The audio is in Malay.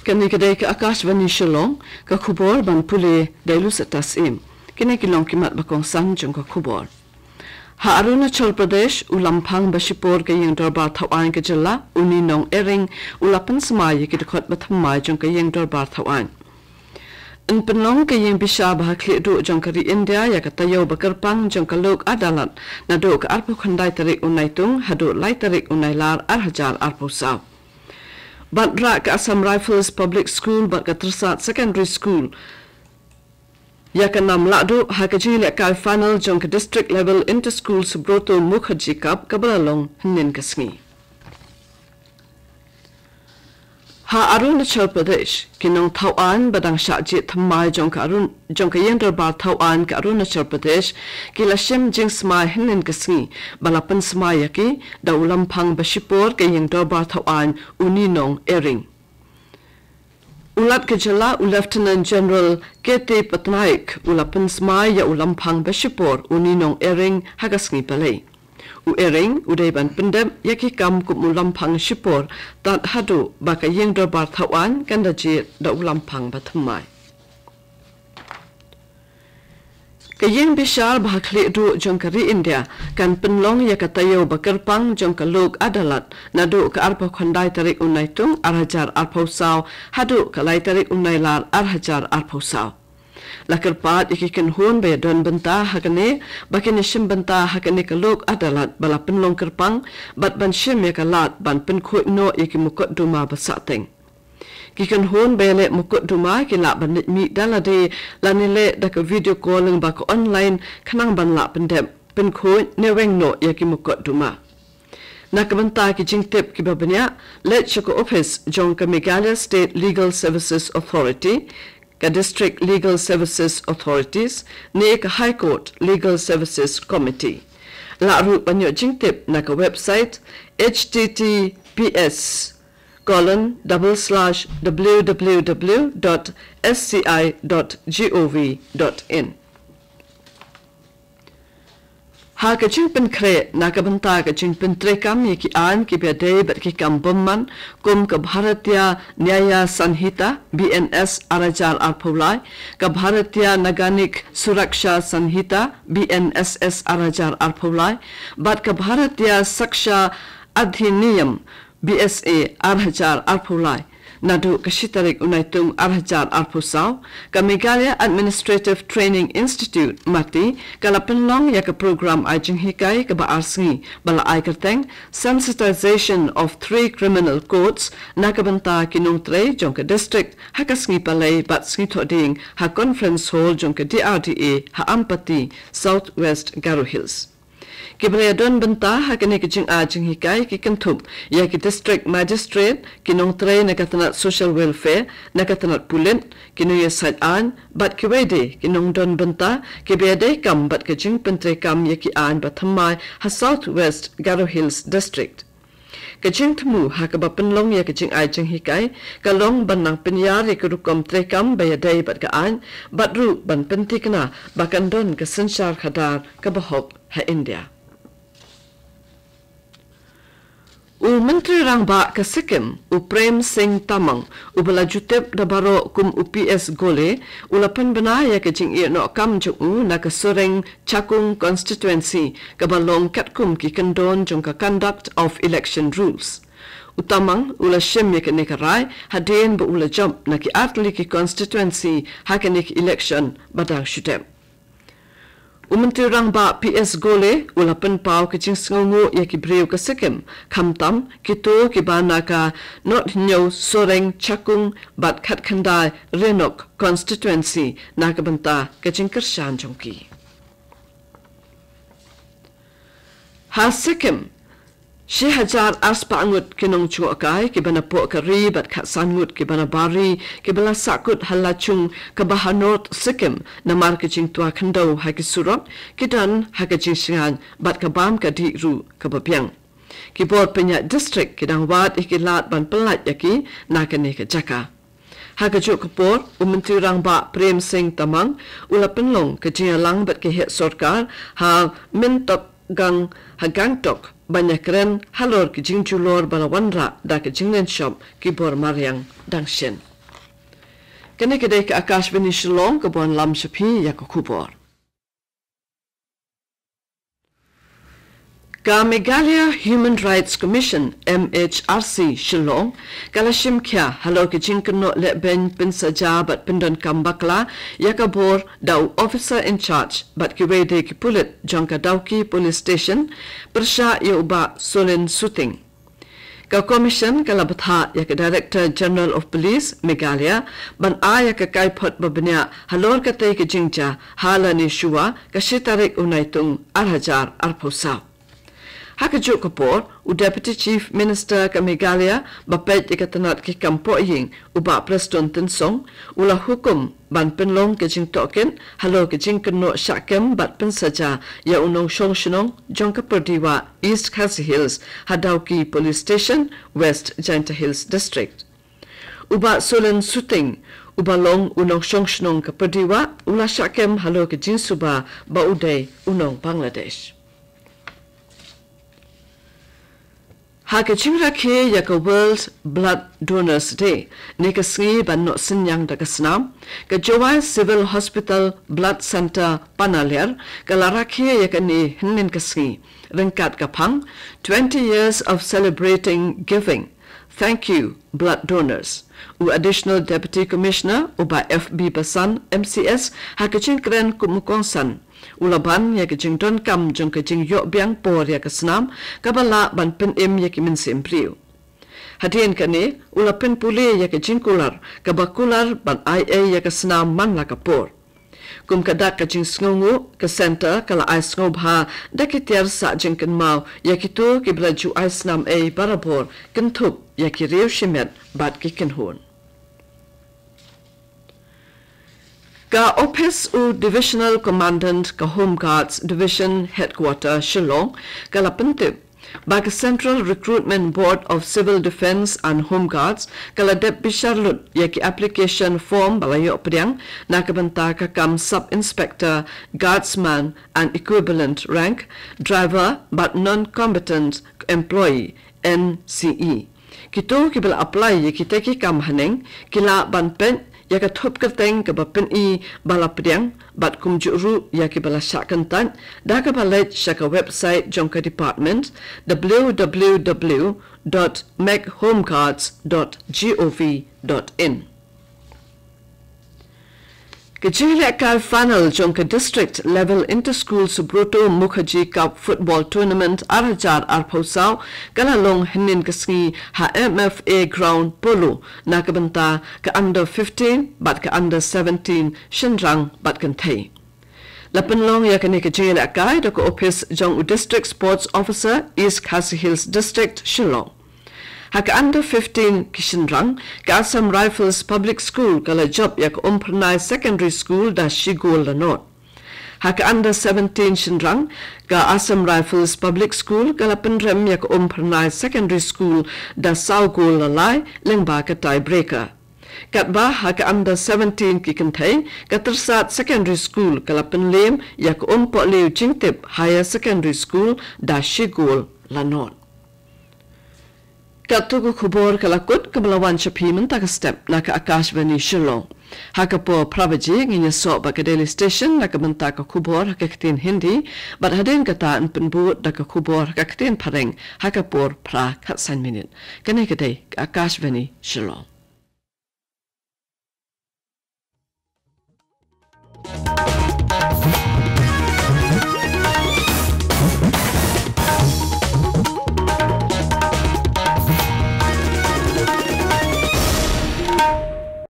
Kani kadai ke AKASHVANI Shillong ka khubor ban pule dailu sa tasim. Kini kilong kimat bakong san jong ka khubor. Ha Arunachal Pradesh ulampang basipor ke yang dorbar thawan ke jilla uni nong ering ulapan semai ke dekot bathamai jong ke yang dorbar thawan. In penong ke yang bisa bahakli du jong kari India ya kata yau bakerpang jong kalok adalat na do ke arpu khandai tarik unai tung hadu lai tarik unai lar arhajar arpu saw. Badra ke Assam Rifles Public School bat ke Tersat Secondary School ya ke nam lakdu hakaji lekal final jong ke district level inter school subroto Mukherjee Cup kabalalong hinin kasngi. Ha Arunachal Pradesh kinong thawan badang syakjit thamai jong ke yang dorbar thawan ke Arunachal Pradesh kila shem jing smai hinin kasngi balapan smai yaki da ulampang basipor ke yang dorbar thawan uninong ering. Ulat Kejala Lieutenant General K.T. Patnaik ulapan smai ya ulampang basipor uninong ering hagasngi palay. U ering udaiban pendem yaki kam kup ulampang sipor tat hadu baka yang dorbar thawan kanda jit da ulampang bathamai. Kayeng bishar bahakli du jong kari India kan penlong ya katayo bakerpang jong kalok adalat nadu ke arpa khandai tarik unai tung arhajar arpau saw hadu kalai tarik unai lar arhajar arpau saw. Lakerpat ikikan hun be don benta hakane bakene shim benta hakane kalok adalat bala penlong kerpang bat ban shim ya kalat ban pen khoi no iki mukot duma basateng. Kikan hun bele mukut duma kila banit mi dalade lanile dak video calling bak online kanang ban la pendem pen khoi neweng no yaki mukut duma. Nakabanta ki jingtip ki babanya let choko office jong ka Meghalaya State Legal Services Authority ka District Legal Services Authorities ne ka High Court Legal Services Committee. La ru banyo jingtip na ka website https://www.sci.gov.in. Ha ka jing pen kre na ka banta ka jing pen trekam ye ki an ki bede bat ki kam bomman kum ka Bharatiya Nyaya Sanhita BNS arajar arpulai ka Bharatiya Naganik Suraksha Sanhita BNSS arajar arpulai bat ka Bharatiya Saksha Adhiniyam BSA arhajar arpulai nadu kashitarik unaitung arhajar arpusaw ka Meghalaya Administrative Training Institute mati kalapenlong ya ka program ajing hikai ka baarsngi bala ay kerteng sensitization of 3 criminal courts nakabanta kinong tre jong ka district hakasngi palay bat sngi thoding ha conference hall jong ka DRDA ha Ampati Southwest Garo Hills. Kibraya don benta hakane kijing ajing hikai kikantup ya ki district magistrate kinong tre nakatanat social welfare nakatanat pulen kinoy sad an bat kiwede kinong don benta kibede kam bat kijing pentre kam ya ki an bathamai ha Southwest Garo Hills district. Kajing temu hakaba penlong ya kajing ajing hikai kalong banang penyar ya kerukom trekam bayadai bat kaan batru ban pentikna bakan don kesensyar khadar kabahok ha India. U Menteri Rangba ke Sikkim, U Prem Singh Tamang, U Balajutep Dabaro kum UPS Gole, ulapan benaya ke jing ia no kam jung u na ke Soreng Chakung constituency ke balong katkum ki kendon jong ka conduct of election rules. Utamang ula shim ye ke nekarai hadien bu ula jump na ki atli ki constituency hakenik election badang shudem. Menteri Rangba PS Gole ulapan pau ke jing sngongo ya ki breu ke Sikkim kamtam kito ki bana ka not nyo Soreng Chakung bat khat khandai Renok constituency nakabanta ke jing kershan jongki. Ha Sikkim Shi hajar aspa angut kinong chuakai ki bana po kari bat khat sangut ki bana bari ki bala sakut halachung ka bahanot Sikkim namar ke jing tua khando ha ki surot ki dan ha ke jing singan bat ka bam ka di ru ka bapiang ki bor penya district ki dang wat ikilat ban pelat yaki na ka ne ka jaka ha ka ju kapor Menteri Rangba Prem Singh Tamang ula penlong ke jing lang bat ki het sarkar ha mintok gang ha gangtok banyak keren halor ki jing chulor balawanra da ki jinglen shop ki bor mariang dangshen. Kene kedai ke AKASHVANI Shillong ke Bon Lam Shapi ya ke kubor. Ka Meghalaya Human Rights Commission MHRC Shillong kalashim kya halo ke jingkno le ben pinsaja bat pindon kambakla yakabor dau officer in charge bat ki wede ki pulit jongka dauki police station persha yuba solen suting ka commission kalabatha yak director general of police Meghalaya ban aya ka kai phot babnya halor ka te ke jingcha halani shuwa ka shitarik unaitung arhajar arphosa Hakajuk kapor, Deputy Chief Minister ka Meghalaya, bapet ikatanat ki kampo ying, uba Preston Tinsong, ula hukum ban penlong ke jing token, halo ke jing keno syakem bat pensaja, ya unong shong shinong, jong ka perdiwa, East Khasi Hills, Hadauki Police Station, West Jainta Hills District. Uba solen suting, uba long unong shong shinong ka perdiwa, ula syakem halo ke jing suba, ba uday unong Bangladesh. Hakachimra ke yaka World Blood Donors Day nika sri ban no sinyang daga snam ka Jowa Civil Hospital Blood Center Panaler ka larakhe yaka ni hinnin ka sri ringkat ka pang 20 years of celebrating giving. Thank you, blood donors. U Additional Deputy Commissioner uba FB Basan MCS hakachin kren kumukongsan ulaban ya kajing don kam jong kajing yok biang por ya kasnam kabala ban pen im ya kimin simpriu hadien kane ulapen pule ya kajing kular kabakular ban IA ya kasnam man la kapor kum kadak kajing sngongu ka center kala ai snobha dakitiar sa jing kan mau ya kitu kiblaju ai snam a barabor kentup ya kireu shimet bat kiken hon Ka Office u Divisional Commandant ka Home Guards Division Headquarter Shillong kalapentip bag Central Recruitment Board of Civil Defence and Home Guards kala dep bisharlut yaki application form balayo priang nakabanta ka kam sub inspector guardsman and equivalent rank driver but non-combatant employee NCE kito kibal apply yaki teki kam haneng kila ban pen yaka thop kateng ka bapen I balapriang bat kumjuru yaki bala syakantan daka balet shaka website jongka department www.meghomeguards.gov.in Kajile Kal Final Jongka District Level Inter-School Subroto Mukherjee Cup Football Tournament Arhajar Arphosau Kalalong Hinin Kasngi ha MFA Ground Polo Nakabanta ka under 15 bat ka under 17 Shinrang bat kantay. Lapenlong yakani kajile Akai dako Office Jong District Sports Officer East Khasi Hills District Shillong. Haka under 15 Kishinrang, ka Assam Rifles Public School kala job yak Umpernai Secondary School da Shigol Lanot. Haka under 17 Shinrang, ka Assam Rifles Public School kala Penrem yak Umpernai Secondary School da Saugol Lalai lengba ka tiebreaker. Katba haka under 17 Kikantay, ka Tersat Secondary School kala Penlem yak Liu Jingtip Higher Secondary School da Shigol Lanot. Katugu kubor kalakut kabalawan shapiman taka step naka AKASHVANI Shillong. Haka po prabaji nginya so baka daily station naka bantaka kubor haka katin Hindi, but hadin kata an penbut naka kubor haka katin pareng haka por pra katsan minute. Kane kadai AKASHVANI Shillong.